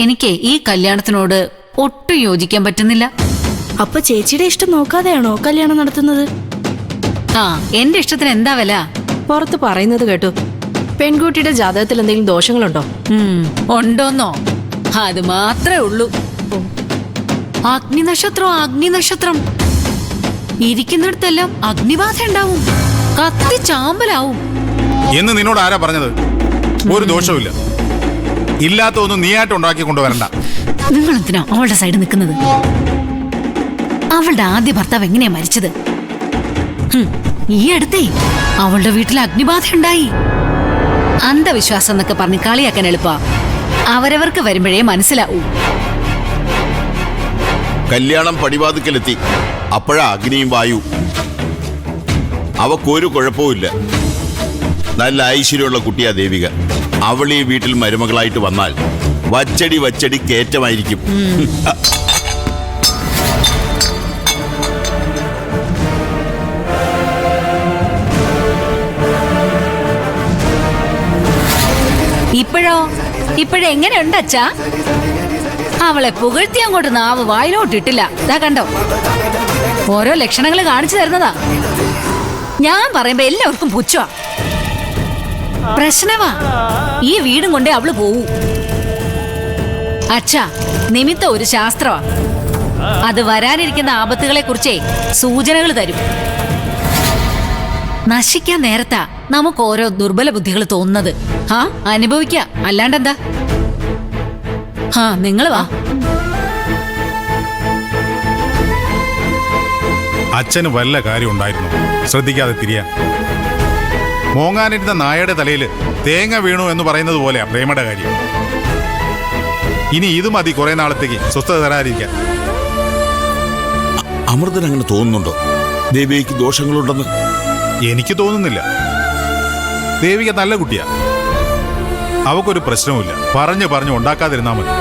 എനിക്ക് ഈ കല്യാണത്തിനോട് ഒട്ടും യോജിക്കാൻ പറ്റുന്നില്ല. അപ്പൊ ചേച്ചിയുടെ ഇഷ്ടം നോക്കാതെയാണോ കല്യാണം നടത്തുന്നത്? ആ, എന്റെ ഇഷ്ടത്തിന് എന്താ വില? പുറത്ത് പറയുന്നത് കേട്ടു, പെൺകുട്ടിയുടെ ജാതകത്തിൽ എന്തെങ്കിലും ദോഷങ്ങളുണ്ടോ? ഉണ്ടോന്നോ? അത് മാത്രമേ ഉള്ളൂ. അഗ്നിനക്ഷത്രം ഇരിക്കുന്നിടത്തെല്ലാം അഗ്നിബാധ ഉണ്ടാവും, കത്തി ചാമ്പലാവും എന്ന് നിന്നോട് ആരാ പറഞ്ഞത്? ഒരു ദോഷവുമില്ല. ഇല്ലാത്ത ഒന്നും നീയായിട്ട് ഉണ്ടാക്കി കൊണ്ടുവരണ്ട. നിങ്ങൾ എന്തിനാ അവളുടെ സൈഡ് നിൽക്കുന്നത്? അവളുടെ ആദ്യ ഭർത്താവ് എങ്ങനെയാ മരിച്ചത്? ഈ അടുത്തേ അവളുടെ വീട്ടിൽ അഗ്നിബാധ ഉണ്ടായി. അന്ധവിശ്വാസം എന്നൊക്കെ പറഞ്ഞ് കളിയാക്കാൻ എളുപ്പാ. അവരവർക്ക് വരുമ്പോഴേ മനസ്സിലാവൂ. കല്യാണം പടിവാതിക്കലെത്തി. അപ്പോഴാ അഗ്നിയും വായു. അവക്കൊരു കുഴപ്പവുമില്ല. നല്ല ഐശ്വര്യമുള്ള കുട്ടിയാ ദേവിക. അവൾ ഈ വീട്ടിൽ മരുമകളായിട്ട് വന്നാൽ വച്ചടി കയറ്റമായിരിക്കും. ഇപ്പോഴെങ്ങനെയുണ്ട് അച്ഛാ? അവളെ പുകഴ്ത്തി അങ്ങോട്ട് നാവ് വായിലോട്ടിട്ടില്ല. ഇതാ കണ്ടോ, ഓരോ ലക്ഷണങ്ങൾ കാണിച്ചു തരുന്നതാ. ഞാൻ പറയുമ്പോ എല്ലാവർക്കും പുച്ഛമാ, പ്രശ്നമാ. ഈ വീടും കൊണ്ടേ അവള് പോവൂ. അച്ഛാ, നിമിത്തം ഒരു ശാസ്ത്രമാ. അത് വരാനിരിക്കുന്ന ആപത്തുകളെ കുറിച്ചേ സൂചനകൾ തരും. നശിക്കാൻ നേരത്താ നമുക്ക് ഓരോ ദുർബല ബുദ്ധികൾ തോന്നുന്നത്. അനുഭവിക്ക, അല്ലാണ്ടെന്താ? നിങ്ങൾ വാ. അച്ഛന് വല്ല കാര്യം ഉണ്ടായിരുന്നു ശ്രദ്ധിക്കാതെ തിരിയാൻ? മോങ്ങാനിരുന്ന നായയുടെ തലയിൽ തേങ്ങ വീണു എന്ന് പറയുന്നത് പോലെയാ പ്രേമയുടെ കാര്യം. ഇനി ഇത് മതി കുറെ നാളത്തേക്ക് സ്വസ്ഥത തരാതിരിക്കാൻ. അമൃതൻ അങ്ങനെ തോന്നുന്നുണ്ടോ ദേവിക്ക് ദോഷങ്ങളുണ്ടെന്ന്? എനിക്ക് തോന്നുന്നില്ല. ദേവിക നല്ല കുട്ടിയാ, അവക്കൊരു പ്രശ്നവുമില്ല. പറഞ്ഞു ഉണ്ടാക്കാതിരുന്നാ മതി.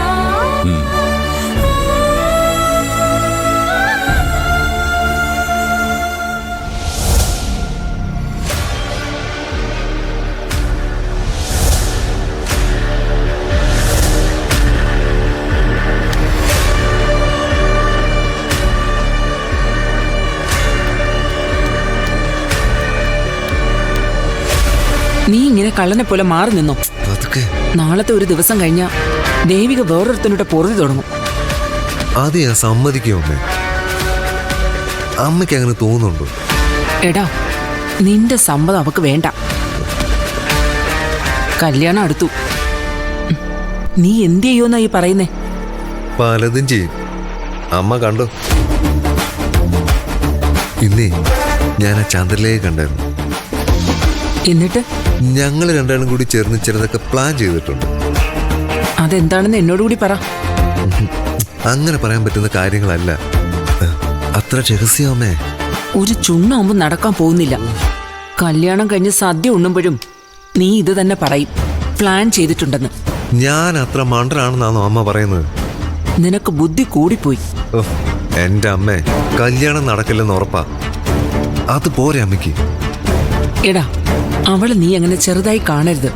നീ ഇങ്ങനെ കള്ളനെ പോലെ മാറി നിന്നോ? നാളത്തെ ഒരു ദിവസം കഴിഞ്ഞാ ദേവിക വേറൊരുത്തനോട്ട് പൊറുതി തുടങ്ങും. അത് ഞാൻ സമ്മതിക്കും അമ്മേ. അമ്മയ്ക്ക് അങ്ങനെ തോന്നുന്നുണ്ടോ? എടാ, നിന്റെ സമ്മതം അവക്ക് വേണ്ട. കല്യാണം അടുത്തു. നീ എന്ത് ചെയ്യുമെന്നാ ഈ പറയുന്നേ? പലതും ചെയ്യും. അമ്മ കണ്ടോ, ഇന്നേ ഞാൻ ആ ചന്ദ്രലേഖ കണ്ടായിരുന്നു. എന്നിട്ട് ഞങ്ങൾ രണ്ടാളും കൂടി ചേർന്ന് ചിലതൊക്കെ പ്ലാൻ ചെയ്തിട്ടുണ്ട്. അതെന്താണെന്ന് എന്നോട് കൂടി പറ. അങ്ങനെ പറയാൻ പറ്റുന്ന കാര്യങ്ങളല്ല, അത്ര രഹസ്യമേ. ഒരു ചുണ്ണാമ്പും നടക്കാൻ പോകുന്നില്ല. കല്യാണം കഴിഞ്ഞ് സദ്യ ഉണ്ണുമ്പോഴും നീ ഇത് തന്നെ പറയും, പ്ലാൻ ചെയ്തിട്ടുണ്ടെന്ന്. ഞാൻ അത്ര മണ്ടനാണെന്നാണോ അമ്മ പറയുന്നത്? നിനക്ക് ബുദ്ധി കൂടിപ്പോയി. എന്റെ അമ്മേ, കല്യാണം നടക്കില്ലെന്ന് ഉറപ്പാ. അത് പോരെ അമ്മയ്ക്ക്? എടാ, അവള് നീ അങ്ങനെ ചെറുതായി കാണരുത്.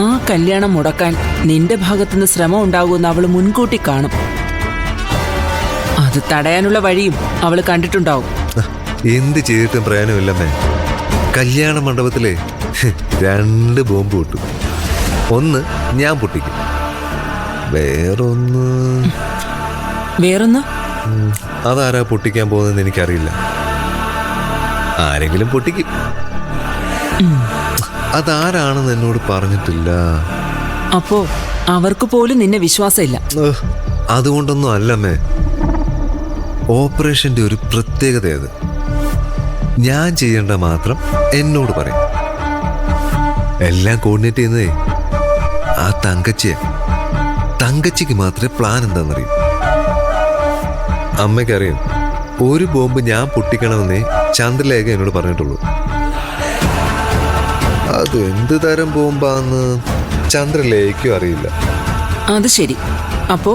ആ കല്യാണം മുടക്കാൻ നിന്റെ ഭാഗത്തുനിന്ന് ശ്രമം ഉണ്ടാകുമെന്ന് അവള് മുൻകൂട്ടി കാണും. അത് തടയാനുള്ള വഴിയും അവള് കണ്ടിട്ടുണ്ടാവും. എന്ത് ചെയ്തിട്ടും പ്രയോജനമില്ലമ്മേ. കല്യാണ മണ്ഡപത്തിലെ 2 ബോംബ് പൊട്ടും. ഒന്ന് ഞാൻ പൊട്ടിക്കും, വേറൊന്ന് അതാരാ പൊട്ടിക്കാൻ പോകുന്നതെന്ന് എനിക്കറിയില്ല. ആരെങ്കിലും പൊട്ടിക്കും. അതാരാണെന്ന് എന്നോട് പറഞ്ഞിട്ടില്ല. അപ്പോ അവർക്ക് പോലും നിന്നെ വിശ്വാസമില്ല. അതുകൊണ്ടൊന്നും അല്ലമ്മേ. ഓപ്പറേഷന്റെ ഒരു പ്രത്യേകത അത്. ഞാൻ ചെയ്യേണ്ട മാത്രം എന്നോട് പറയും. എല്ലാം കോർഡിനേറ്റ് ചെയ്യുന്നതേ ആ തങ്കച്ചിക്ക് മാത്രമേ പ്ലാൻ എന്താണെന്നറിയൂ. അമ്മയ്ക്കറിയാം, ഒരു ബോംബ് ഞാൻ പൊട്ടിക്കണമെന്നേ ചന്ദ്രലേഖ എന്നോട് പറഞ്ഞിട്ടുള്ളൂ. അത് എന്ത് തരം ബോംബാന്ന് ചന്ദ്രലേഖയ്ക്കും അറിയില്ല. അത് ശരി. അപ്പോ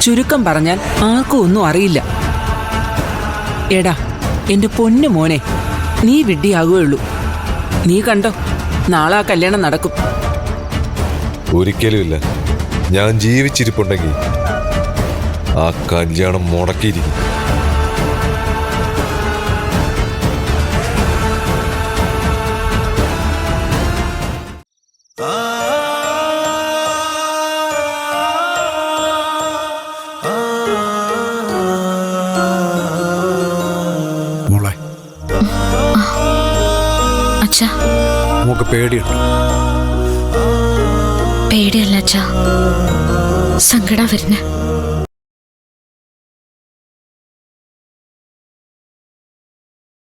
ചുരുക്കം പറഞ്ഞാൽ ആർക്കും ഒന്നും അറിയില്ല. എടാ, എന്റെ പൊന്നു മോനെ, നീ വിഡ്ഢിയാകുകയുള്ളൂ. നീ കണ്ടോ, നാളെ ആ കല്യാണം നടക്കും. ഒരിക്കലുമില്ല. ഞാൻ ജീവിച്ചിരിപ്പുണ്ടെങ്കിൽ ആ കല്യാണം മുടക്കിയിരിക്കും. മോളെ, അച്ഛാ, നമുക്ക് പേടിയുണ്ട്. പേടിയല്ല അച്ഛാ, സങ്കട വരുന്നേ.